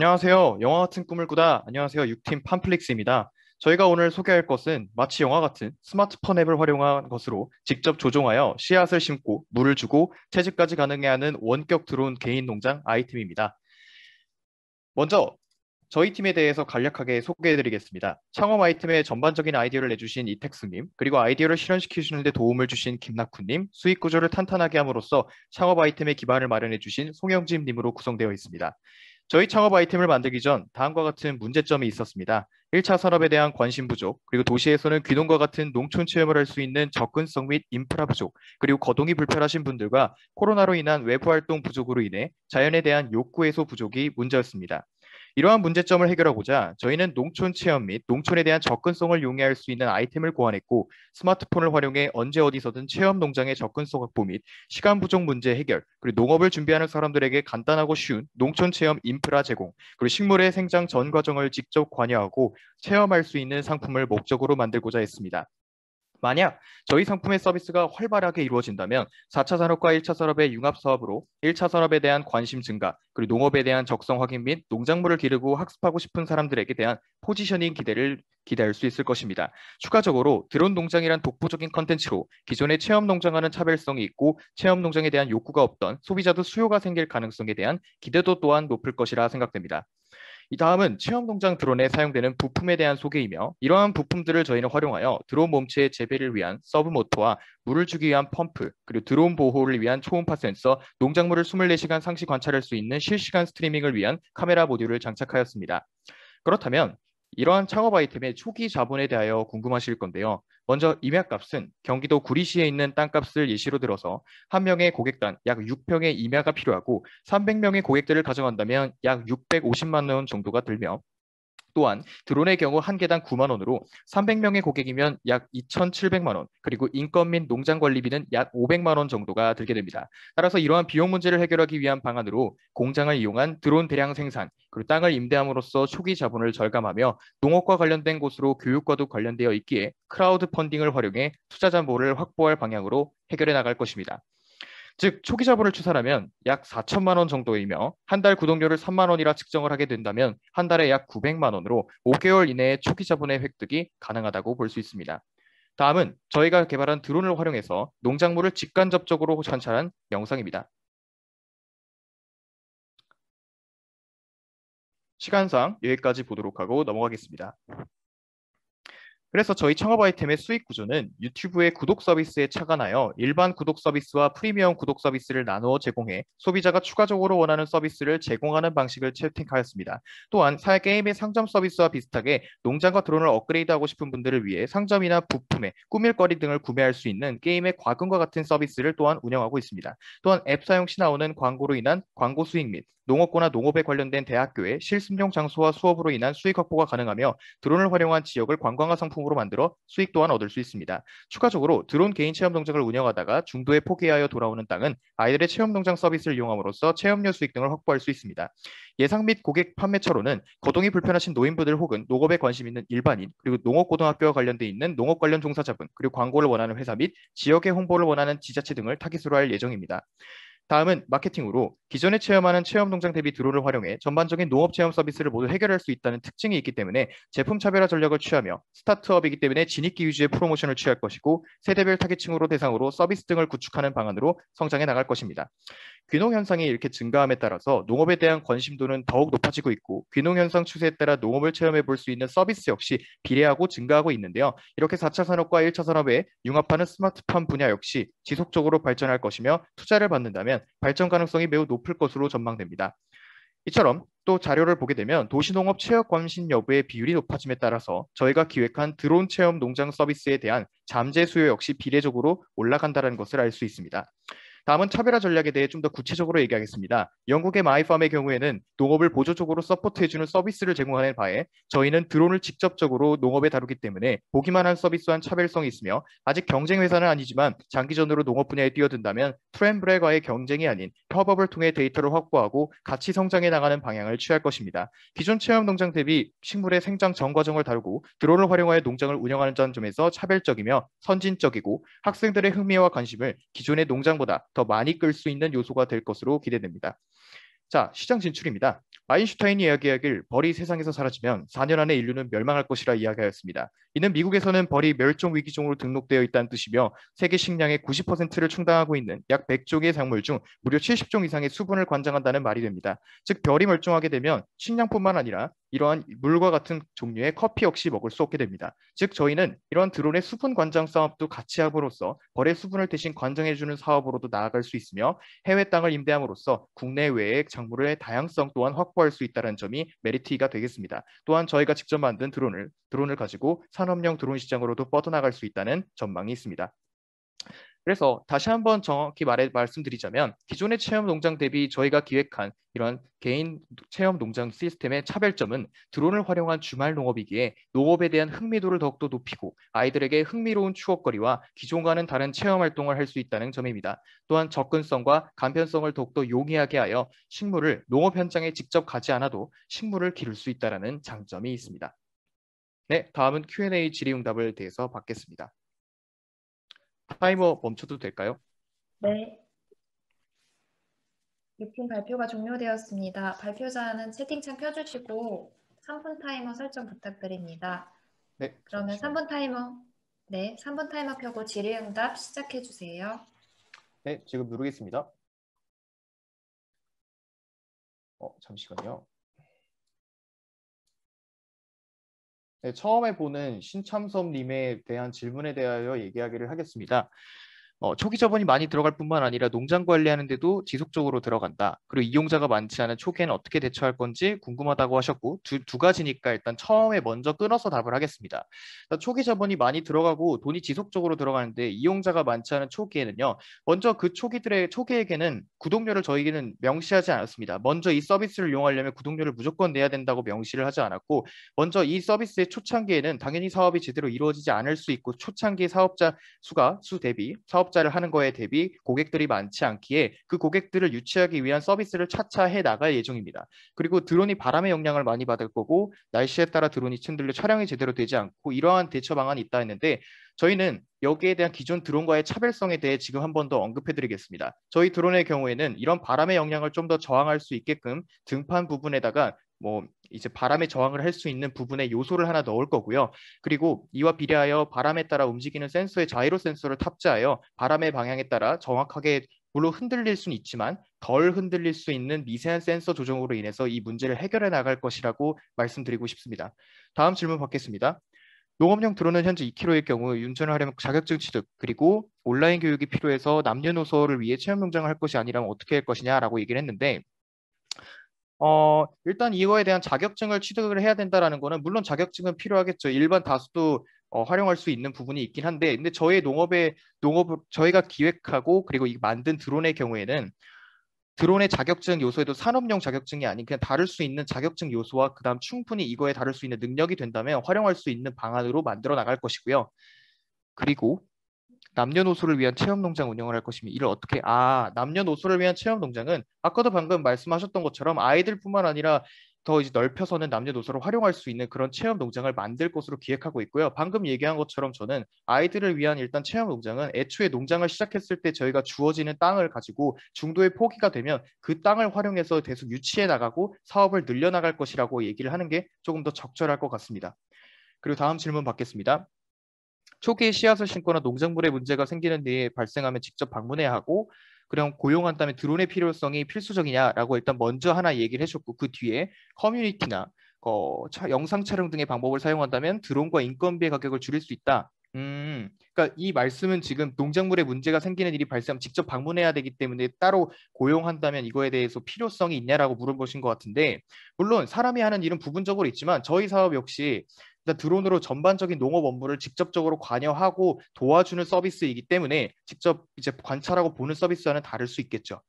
안녕하세요. 영화 같은 꿈을 꾸다. 안녕하세요. 6팀 팜플릭스입니다. 저희가 오늘 소개할 것은 마치 영화 같은 스마트폰 앱을 활용한 것으로 직접 조종하여 씨앗을 심고 물을 주고 채집까지 가능해 하는 원격 드론 개인 농장 아이템입니다. 먼저 저희 팀에 대해서 간략하게 소개해드리겠습니다. 창업 아이템의 전반적인 아이디어를 내주신 이택수님, 그리고 아이디어를 실현시키시는 데 도움을 주신 김낙훈님, 수익 구조를 탄탄하게 함으로써 창업 아이템의 기반을 마련해주신 송영진님으로 구성되어 있습니다. 저희 창업 아이템을 만들기 전 다음과 같은 문제점이 있었습니다. 1차 산업에 대한 관심 부족, 그리고 도시에서는 귀농과 같은 농촌 체험을 할 수 있는 접근성 및 인프라 부족, 그리고 거동이 불편하신 분들과 코로나로 인한 외부 활동 부족으로 인해 자연에 대한 욕구 해소 부족이 문제였습니다. 이러한 문제점을 해결하고자 저희는 농촌 체험 및 농촌에 대한 접근성을 용이할 수 있는 아이템을 고안했고, 스마트폰을 활용해 언제 어디서든 체험 농장의 접근성 확보 및 시간 부족 문제 해결, 그리고 농업을 준비하는 사람들에게 간단하고 쉬운 농촌 체험 인프라 제공, 그리고 식물의 생장 전 과정을 직접 관여하고 체험할 수 있는 상품을 목적으로 만들고자 했습니다. 만약 저희 상품의 서비스가 활발하게 이루어진다면 4차 산업과 1차 산업의 융합 사업으로 1차 산업에 대한 관심 증가, 그리고 농업에 대한 적성 확인 및 농작물을 기르고 학습하고 싶은 사람들에게 대한 포지셔닝 기대를 기대할 수 있을 것입니다. 추가적으로 드론 농장이란 독보적인 컨텐츠로 기존의 체험 농장과는 차별성이 있고 체험 농장에 대한 욕구가 없던 소비자도 수요가 생길 가능성에 대한 기대도 또한 높을 것이라 생각됩니다. 이 다음은 체험 농장 드론에 사용되는 부품에 대한 소개이며, 이러한 부품들을 저희는 활용하여 드론 몸체의 재배를 위한 서브 모터와 물을 주기 위한 펌프, 그리고 드론 보호를 위한 초음파 센서, 농작물을 24시간 상시 관찰할 수 있는 실시간 스트리밍을 위한 카메라 모듈을 장착하였습니다. 그렇다면 이러한 창업 아이템의 초기 자본에 대하여 궁금하실 건데요. 먼저 임야값은 경기도 구리시에 있는 땅값을 예시로 들어서 한 명의 고객단 약 6평의 임야가 필요하고 300명의 고객들을 가져간다면 약 650만 원 정도가 들며, 또한 드론의 경우 한 개당 9만 원으로 300명의 고객이면 약 2,700만 원, 그리고 인건 및 농장 관리비는 약 500만 원 정도가 들게 됩니다. 따라서 이러한 비용 문제를 해결하기 위한 방안으로 공장을 이용한 드론 대량 생산, 그리고 땅을 임대함으로써 초기 자본을 절감하며 농업과 관련된 곳으로 교육과도 관련되어 있기에 크라우드 펀딩을 활용해 투자 잔고를 확보할 방향으로 해결해 나갈 것입니다. 즉 초기 자본을 추산하면 약 4천만 원 정도이며, 한 달 구독료를 3만 원이라 측정을 하게 된다면 한 달에 약 900만 원으로 5개월 이내에 초기 자본의 획득이 가능하다고 볼 수 있습니다. 다음은 저희가 개발한 드론을 활용해서 농작물을 직간접적으로 관찰한 영상입니다. 시간상 여기까지 보도록 하고 넘어가겠습니다. 그래서 저희 창업 아이템의 수익 구조는 유튜브의 구독 서비스에 착안하여 일반 구독 서비스와 프리미엄 구독 서비스를 나누어 제공해 소비자가 추가적으로 원하는 서비스를 제공하는 방식을 채택하였습니다. 또한 게임의 상점 서비스와 비슷하게 농장과 드론을 업그레이드하고 싶은 분들을 위해 상점이나 부품에 꾸밀거리 등을 구매할 수 있는 게임의 과금과 같은 서비스를 또한 운영하고 있습니다. 또한 앱 사용 시 나오는 광고로 인한 광고 수익 및 농업고나 농업에 관련된 대학교의 실습용 장소와 수업으로 인한 수익 확보가 가능하며, 드론을 활용한 지역을 관광화 상품으로 만들어 수익 또한 얻을 수 있습니다. 추가적으로 드론 개인 체험 농장을 운영하다가 중도에 포기하여 돌아오는 땅은 아이들의 체험 농장 서비스를 이용함으로써 체험료 수익 등을 확보할 수 있습니다. 예상 및 고객 판매처로는 거동이 불편하신 노인분들 혹은 농업에 관심 있는 일반인, 그리고 농업고등학교와 관련돼 있는 농업 관련 종사자분, 그리고 광고를 원하는 회사 및 지역의 홍보를 원하는 지자체 등을 타깃으로 할 예정입니다. 다음은 마케팅으로 기존에 체험하는 체험 농장 대비 드론을 활용해 전반적인 농업 체험 서비스를 모두 해결할 수 있다는 특징이 있기 때문에 제품 차별화 전략을 취하며, 스타트업이기 때문에 진입기 위주의 프로모션을 취할 것이고 세대별 타겟층으로 대상으로 서비스 등을 구축하는 방안으로 성장해 나갈 것입니다. 귀농 현상이 이렇게 증가함에 따라서 농업에 대한 관심도는 더욱 높아지고 있고, 귀농 현상 추세에 따라 농업을 체험해 볼 수 있는 서비스 역시 비례하고 증가하고 있는데요. 이렇게 4차 산업과 1차 산업에 융합하는 스마트팜 분야 역시 지속적으로 발전할 것이며, 투자를 받는다면 발전 가능성이 매우 높을 것으로 전망됩니다. 이처럼 또 자료를 보게 되면 도시농업 체육 관심 여부의 비율이 높아짐에 따라서 저희가 기획한 드론 체험 농장 서비스에 대한 잠재 수요 역시 비례적으로 올라간다는 것을 알 수 있습니다. 다음은 차별화 전략에 대해 좀 더 구체적으로 얘기하겠습니다. 영국의 마이팜의 경우에는 농업을 보조적으로 서포트해주는 서비스를 제공하는 바에 저희는 드론을 직접적으로 농업에 다루기 때문에 보기만 한 서비스와는 차별성이 있으며, 아직 경쟁 회사는 아니지만 장기전으로 농업 분야에 뛰어든다면 트렌브레과의 경쟁이 아닌 협업을 통해 데이터를 확보하고 같이 성장해 나가는 방향을 취할 것입니다. 기존 체험 농장 대비 식물의 생장 전 과정을 다루고 드론을 활용하여 농장을 운영하는 점에서 차별적이며 선진적이고, 학생들의 흥미와 관심을 기존의 농장보다 더 많이 끌 수 있는 요소가 될 것으로 기대됩니다. 자, 시장 진출입니다. 아인슈타인이 이야기하길 벌이 세상에서 사라지면 4년 안에 인류는 멸망할 것이라 이야기하였습니다. 이는 미국에서는 벌이 멸종 위기종으로 등록되어 있다는 뜻이며 세계 식량의 90%를 충당하고 있는 약 100종의 작물 중 무려 70종 이상의 수분을 관장한다는 말이 됩니다. 즉 별이 멸종하게 되면 식량뿐만 아니라 이러한 물과 같은 종류의 커피 역시 먹을 수 없게 됩니다. 즉 저희는 이러한 드론의 수분 관장 사업도 같이 함으로써 벌의 수분을 대신 관장해주는 사업으로도 나아갈 수 있으며 해외 땅을 임대함으로써 국내외의 작물의 다양성 또한 확보할 수 있다는 점이 메리트가 되겠습니다. 또한 저희가 직접 만든 드론을 가지고 산업용 드론 시장으로도 뻗어나갈 수 있다는 전망이 있습니다. 그래서 다시 한번 정확히 말씀드리자면 기존의 체험 농장 대비 저희가 기획한 이런 개인 체험 농장 시스템의 차별점은 드론을 활용한 주말 농업이기에 농업에 대한 흥미도를 더욱더 높이고 아이들에게 흥미로운 추억거리와 기존과는 다른 체험 활동을 할 수 있다는 점입니다. 또한 접근성과 간편성을 더욱더 용이하게 하여 식물을 농업 현장에 직접 가지 않아도 식물을 기를 수 있다는 장점이 있습니다. 네, 다음은 Q&A 질의응답을 대해서 받겠습니다. 타이머 멈춰도 될까요? 네. 유품 발표가 종료되었습니다. 발표자는 채팅창 켜주시고 3분 타이머 설정 부탁드립니다. 네. 그러면 3분 타이머 켜고 질의응답 시작해 주세요. 네, 지금 누르겠습니다. 잠시만요. 네, 처음에 보는 신참섭님에 대한 질문에 대하여 얘기하기를 하겠습니다. 초기 자본이 많이 들어갈 뿐만 아니라 농장 관리하는 데도 지속적으로 들어간다. 그리고 이용자가 많지 않은 초기에는 어떻게 대처할 건지 궁금하다고 하셨고 두 가지니까 일단 처음에 먼저 끊어서 답을 하겠습니다. 초기 자본이 많이 들어가고 돈이 지속적으로 들어가는데 이용자가 많지 않은 초기에는요. 먼저 그 초기에게는 구독료를 저희에게는 명시하지 않았습니다. 먼저 이 서비스를 이용하려면 구독료를 무조건 내야 된다고 명시를 하지 않았고 먼저 이 서비스의 초창기에는 당연히 사업이 제대로 이루어지지 않을 수 있고 초창기 사업자 수 대비 사업자를 하는 거에 대비 고객들이 많지 않기에 그 고객들을 유치하기 위한 서비스를 차차 해 나갈 예정입니다. 그리고 드론이 바람의 영향을 많이 받을 거고 날씨에 따라 드론이 흔들려 촬영이 제대로 되지 않고 이러한 대처 방안이 있다 했는데 저희는 여기에 대한 기존 드론과의 차별성에 대해 지금 한 번 더 언급해 드리겠습니다. 저희 드론의 경우에는 이런 바람의 영향을 좀 더 저항할 수 있게끔 등판 부분에다가 이제 바람에 저항을 할 수 있는 부분에 요소를 하나 넣을 거고요. 그리고 이와 비례하여 바람에 따라 움직이는 센서의 자이로 센서를 탑재하여 바람의 방향에 따라 정확하게 물론 흔들릴 수는 있지만 덜 흔들릴 수 있는 미세한 센서 조정으로 인해서 이 문제를 해결해 나갈 것이라고 말씀드리고 싶습니다. 다음 질문 받겠습니다. 농업용 드론은 현재 2kg일 경우 운전을 하려면 자격증 취득 그리고 온라인 교육이 필요해서 남녀노소를 위해 체험 농장을 할 것이 아니라면 어떻게 할 것이냐라고 얘기를 했는데 일단 이거에 대한 자격증을 취득을 해야 된다라는 거는 물론 자격증은 필요하겠죠. 일반 다수도 활용할 수 있는 부분이 있긴 한데 근데 저희 농업을 저희가 기획하고 그리고 이 만든 드론의 경우에는 드론의 자격증 요소에도 산업용 자격증이 아닌 그냥 다룰 수 있는 자격증 요소와 그다음 충분히 이거에 다룰 수 있는 능력이 된다면 활용할 수 있는 방안으로 만들어 나갈 것이고요. 그리고 남녀노소를 위한 체험농장 운영을 할 것이면 이를 어떻게 남녀노소를 위한 체험농장은 아까도 방금 말씀하셨던 것처럼 아이들뿐만 아니라 더 이제 넓혀서는 남녀노소를 활용할 수 있는 그런 체험농장을 만들 것으로 기획하고 있고요. 방금 얘기한 것처럼 저는 아이들을 위한 일단 체험농장은 애초에 농장을 시작했을 때 저희가 주어지는 땅을 가지고 중도에 포기가 되면 그 땅을 활용해서 계속 유치해 나가고 사업을 늘려나갈 것이라고 얘기를 하는 게 조금 더 적절할 것 같습니다. 그리고 다음 질문 받겠습니다. 초기에 씨앗을 심거나 농작물에 문제가 생기는 뒤에 발생하면 직접 방문해야 하고 그럼 고용한 다음에 드론의 필요성이 필수적이냐라고 일단 먼저 하나 얘기를 해줬고 그 뒤에 커뮤니티나 영상 촬영 등의 방법을 사용한다면 드론과 인건비의 가격을 줄일 수 있다. 그러니까 이 말씀은 지금 농작물에 문제가 생기는 일이 발생하면 직접 방문해야 되기 때문에 따로 고용한다면 이거에 대해서 필요성이 있냐라고 물어보신 것 같은데 물론 사람이 하는 일은 부분적으로 있지만 저희 사업 역시 일단 드론으로 전반적인 농업 업무를 직접적으로 관여하고 도와주는 서비스이기 때문에 직접 이제 관찰하고 보는 서비스와는 다를 수 있겠죠.